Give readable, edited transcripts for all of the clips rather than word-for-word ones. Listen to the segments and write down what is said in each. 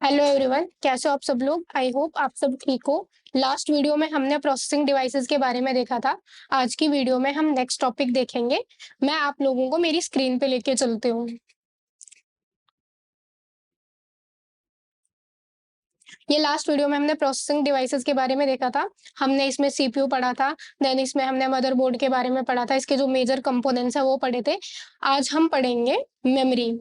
Hello everyone, कैसे हो आप सब लोग। आई होप आप सब ठीक हो। लास्ट वीडियो में हमने प्रोसेसिंग डिवाइसेस के बारे में देखा था। आज की वीडियो में हम नेक्स्ट टॉपिक देखेंगे। मैं आप लोगों को मेरी स्क्रीन पे लेके चलती हूँ। ये लास्ट वीडियो में हमने प्रोसेसिंग डिवाइसेस के बारे में देखा था। हमने इसमें सीपीयू पढ़ा था, देन इसमें हमने मदरबोर्ड के बारे में पढ़ा था, इसके जो मेजर कंपोनेंट्स है वो पढ़े थे। आज हम पढ़ेंगे मेमोरी।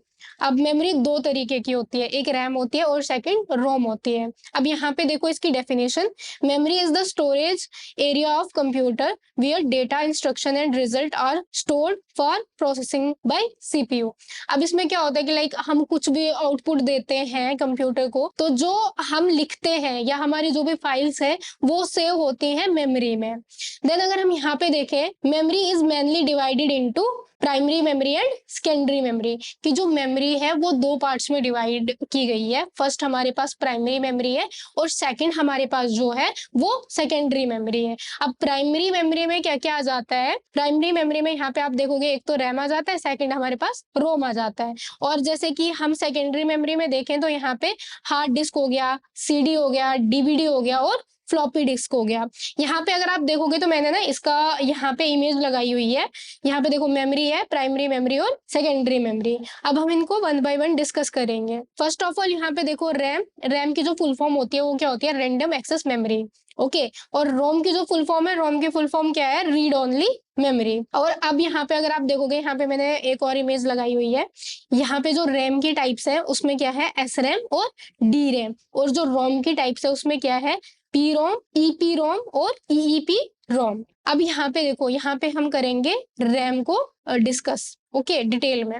अब मेमोरी दो तरीके की होती है, एक रैम होती है और सेकंड रोम होती है। अब यहाँ पे देखो इसकी definition. Memory is the storage area of computer where data, instruction and result are stored for processing by CPU. अब इसमें क्या होता है कि लाइक हम कुछ भी आउटपुट देते हैं कंप्यूटर को, तो जो हम लिखते हैं या हमारी जो भी फाइल्स है वो सेव होती हैं मेमोरी में। देन अगर हम यहाँ पे देखें, memory is mainly divided into primary memory and secondary memory. की जो मेमोरी है वो दो पार्ट्स में डिवाइड की गई है। फर्स्ट हमारे पास प्राइमरी मेमोरी है और सेकंड हमारे पास जो है वो सेकेंडरी मेमोरी है। अब प्राइमरी मेमोरी में क्या क्या आ जाता है, प्राइमरी मेमोरी में यहाँ पे आप देखोगे एक तो रैम आ जाता है, सेकंड हमारे पास रोम आ जाता है। और जैसे कि हम सेकेंडरी मेमोरी में देखें तो यहाँ पे हार्ड डिस्क हो गया, सीडी हो गया, डीवीडी हो गया और फ्लॉपी डिस्क हो गया। यहाँ पे अगर आप देखोगे तो मैंने ना इसका यहाँ पे इमेज लगाई हुई है। यहाँ पे देखो मेमोरी है, प्राइमरी मेमोरी और सेकेंडरी मेमोरी। अब हम इनको वन बाय वन डिस्कस करेंगे। फर्स्ट ऑफ ऑल यहाँ पे देखो रैम। रैम की जो फुल फॉर्म होती है वो क्या होती है, रैंडम एक्सेस मेमोरी। ओके। और रोम की जो फुल फॉर्म है, रोम की फुल फॉर्म क्या है, रीड ओनली मेमोरी। और अब यहाँ पे अगर आप देखोगे, यहाँ पे मैंने एक और इमेज लगाई हुई है। यहाँ पे जो रैम की टाइप्स है उसमें क्या है, एस रैम और डी रैम। और जो रोम की टाइप्स है उसमें क्या है, पी रोम, ईपी रोम और ईईपी रोम। अब यहाँ पे देखो, यहाँ पे हम करेंगे रैम को डिस्कस, ओके, डिटेल में।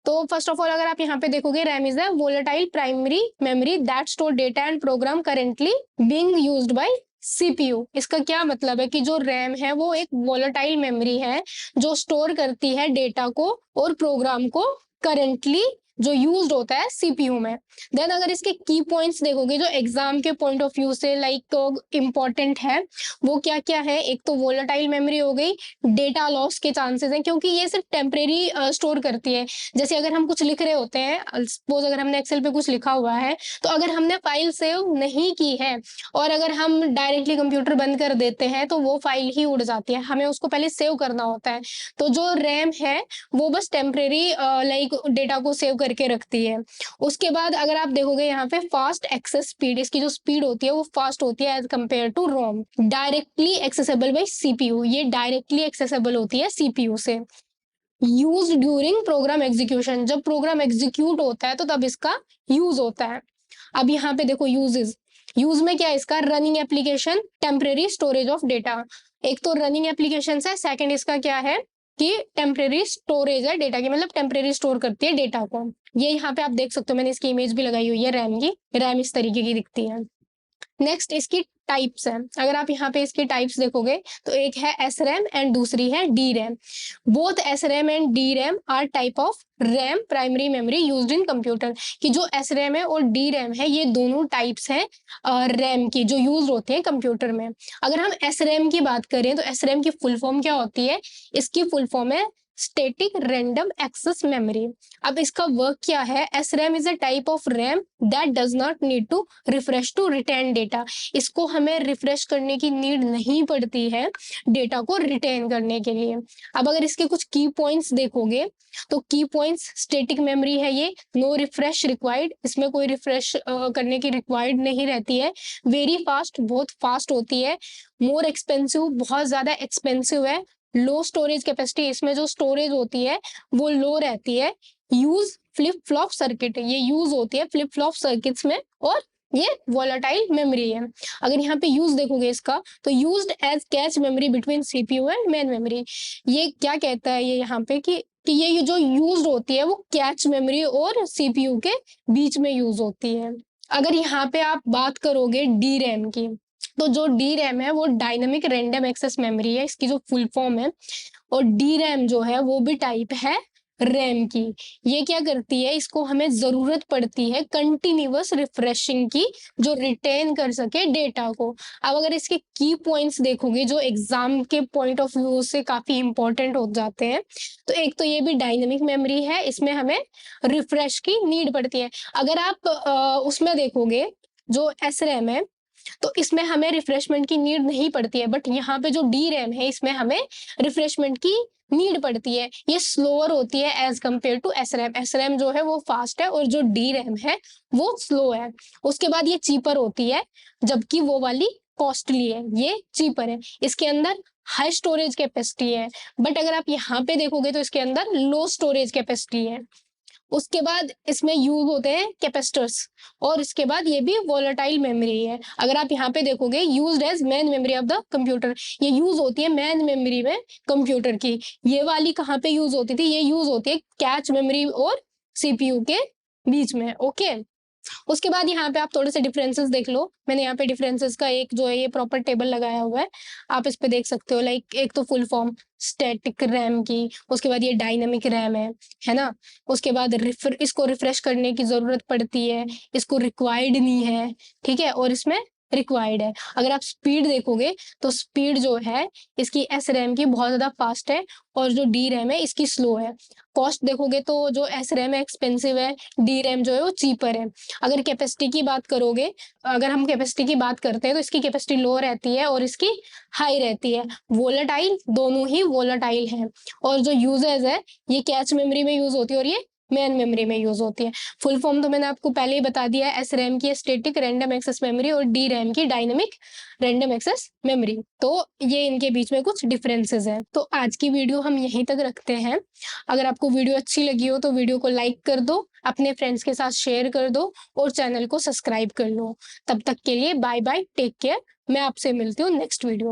तो फर्स्ट ऑफ ऑल अगर आप यहाँ पे देखोगे, RAM is a volatile primary memory that store data and program currently being used by CPU. इसका क्या मतलब है कि जो रैम है वो एक वोलेटाइल मेमोरी है जो स्टोर करती है डेटा को और प्रोग्राम को करेंटली जो यूज्ड होता है सीपीयू में। देन अगर इसके की पॉइंट्स देखोगे जो एग्जाम के पॉइंट ऑफ व्यू से लाइक इम्पोर्टेंट है, वो क्या क्या है। एक तो वोलेटाइल मेमोरी हो गई, डेटा लॉस के चांसेस हैं क्योंकि ये सिर्फ टेम्परेरी स्टोर करती है। जैसे अगर हम कुछ लिख रहे होते हैं, सपोज अगर हमने एक्सेल पे कुछ लिखा हुआ है, तो अगर हमने फाइल सेव नहीं की है और अगर हम डायरेक्टली कंप्यूटर बंद कर देते हैं तो वो फाइल ही उड़ जाती है, हमें उसको पहले सेव करना होता है। तो जो रैम है वो बस टेम्परेरी लाइक डेटा को सेव करके रखती है। उसके बाद अगर आप देखोगे यहाँ पे फास्ट एक्सेस स्पीड, इसकी जो स्पीड होती है वो फास्ट होती है as compare to ROM. Directly accessible by CPU, ये डायरेक्टली एक्सेसिबल होती है सीपीयू से। यूज ड्यूरिंग प्रोग्राम एग्जीक्यूशन, जब प्रोग्राम एग्जीक्यूट होता है तो तब इसका यूज होता है। अब यहाँ पे देखो यूजेस। यूज में क्या है इसका, running application, temporary storage of data. एक तो रनिंग एप्लीकेशन है, सेकंड इसका क्या है कि टेम्परेरी स्टोरेज है डेटा की, मतलब टेम्परेरी स्टोर करती है डेटा को। ये यहाँ पे आप देख सकते हो, मैंने इसकी इमेज भी लगाई हुई है रैम की। रैम इस तरीके की दिखती है। नेक्स्ट इसकी टाइप्स है। अगर आप यहाँ पे इसकी टाइप्स देखोगे तो एक है एस रैम एंड दूसरी है D RAM. Both S RAM and D RAM are type of RAM primary memory used in computer. कि जो एस रैम है और डी रैम है ये दोनों टाइप्स हैं रैम की जो यूज होते हैं कंप्यूटर में। अगर हम एस रैम की बात करें तो एस रैम की फुल फॉर्म क्या होती है, इसकी फुल फॉर्म है स्टैटिक रैंडम एक्सेस मेमोरी। अब इसका वर्क क्या है, SRAM is a type of RAM that does not need to refresh to retain data. इसको हमें रिफ्रेश करने की नीड नहीं पड़ती है डेटा को रिटेन करने के लिए। अब अगर इसके कुछ की पॉइंट्स देखोगे तो की पॉइंट्स, स्टैटिक मेमोरी है ये, नो रिफ्रेश रिक्वायर्ड, इसमें कोई रिफ्रेश करने की रिक्वायर्ड नहीं रहती है। वेरी फास्ट, बहुत फास्ट होती है। मोर एक्सपेंसिव, बहुत ज्यादा एक्सपेंसिव है। लो स्टोरेज कैपेसिटी, इसमें जो स्टोरेज होती है वो लो रहती है। यूज फ्लिप फ्लॉप सर्किट, ये यूज होती है फ्लिप फ्लॉप सर्किट्स में। और ये वोलेटाइल मेमोरी है। अगर यहाँ पे यूज देखोगे इसका तो used as cache memory between CPU and main memory. ये क्या कहता है ये यहाँ पे कि ये जो यूज होती है वो कैच मेमोरी और सीपीयू के बीच में यूज होती है। अगर यहाँ पे आप बात करोगे डी रैम की, तो जो डी रैम है वो डायनेमिक रैंडम एक्सेस मेमोरी है, इसकी जो फुल फॉर्म है। और डी रैम जो है वो भी टाइप है रैम की। ये क्या करती है, इसको हमें जरूरत पड़ती है कंटिन्यूअस रिफ्रेशिंग की, जो रिटेन कर सके डेटा को। अब अगर इसके की पॉइंट्स देखोगे जो एग्जाम के पॉइंट ऑफ व्यू से काफी इंपॉर्टेंट हो जाते हैं, तो एक तो ये भी डायनेमिक मेमोरी है, इसमें हमें रिफ्रेश की नीड पड़ती है। अगर आप उसमें देखोगे जो एस रैम है, तो इसमें हमें रिफ्रेशमेंट की नीड नहीं पड़ती है, बट यहाँ पे जो डी रैम है इसमें हमें रिफ्रेशमेंट की नीड पड़ती है। ये स्लोअर होती है as compare to S RAM. S RAM जो है वो फास्ट है और जो डी रैम है वो स्लो है। उसके बाद ये चीपर होती है, जबकि वो वाली कॉस्टली है, ये चीपर है। इसके अंदर हाई स्टोरेज कैपेसिटी है, बट अगर आप यहाँ पे देखोगे तो इसके अंदर लो स्टोरेज कैपेसिटी है। उसके बाद इसमें यूज होते हैं कैपेसिटर्स, और इसके बाद ये भी वोलेटाइल मेमोरी है। अगर आप यहाँ पे देखोगे used as main memory of the computer, ये यूज होती है मेन मेमोरी में कंप्यूटर की। ये वाली कहाँ पे यूज होती थी, ये यूज होती है कैच मेमोरी और सीपीयू के बीच में। ओके, उसके बाद यहाँ पे आप थोड़े से डिफरेंसेस देख लो। मैंने यहाँ पे डिफरेंसेस का एक जो है ये प्रॉपर टेबल लगाया हुआ है, आप इस पे देख सकते हो। लाइक एक तो फुल फॉर्म स्टैटिक रैम की, उसके बाद ये डायनामिक रैम है ना। उसके बाद इसको रिफ्रेश करने की जरूरत पड़ती है, इसको रिक्वायर्ड नहीं है, ठीक है, और इसमें रिक्वायर्ड है। अगर आप स्पीड देखोगे तो स्पीड जो है इसकी एस रैम की बहुत ज्यादा फास्ट है, और जो डी रैम है इसकी स्लो है। कॉस्ट देखोगे तो जो एस रैम है एक्सपेंसिव है, डी रैम जो है वो चीपर है। अगर कैपेसिटी की बात करोगे, अगर हम कैपेसिटी की बात करते हैं तो इसकी कैपेसिटी लो रहती है और इसकी हाई रहती है। वोलेटाइल, दोनों ही वोलेटाइल है। और जो यूजेज है ये कैच मेमोरी में यूज होती है और ये मेन मेमोरी में यूज होती है। फुल फॉर्म तो मैंने आपको पहले ही बता दिया है, एस रैम की स्टैटिक रैंडम एक्सेस मेमोरी और डी रैम की डायनेमिक रैंडम एक्सेस मेमोरी। तो ये इनके बीच में कुछ डिफरेंसेस हैं। तो आज की वीडियो हम यहीं तक रखते हैं। अगर आपको वीडियो अच्छी लगी हो तो वीडियो को लाइक कर दो, अपने फ्रेंड्स के साथ शेयर कर दो और चैनल को सब्सक्राइब कर लो। तब तक के लिए बाय बाय, टेक केयर। मैं आपसे मिलती हूँ नेक्स्ट वीडियो।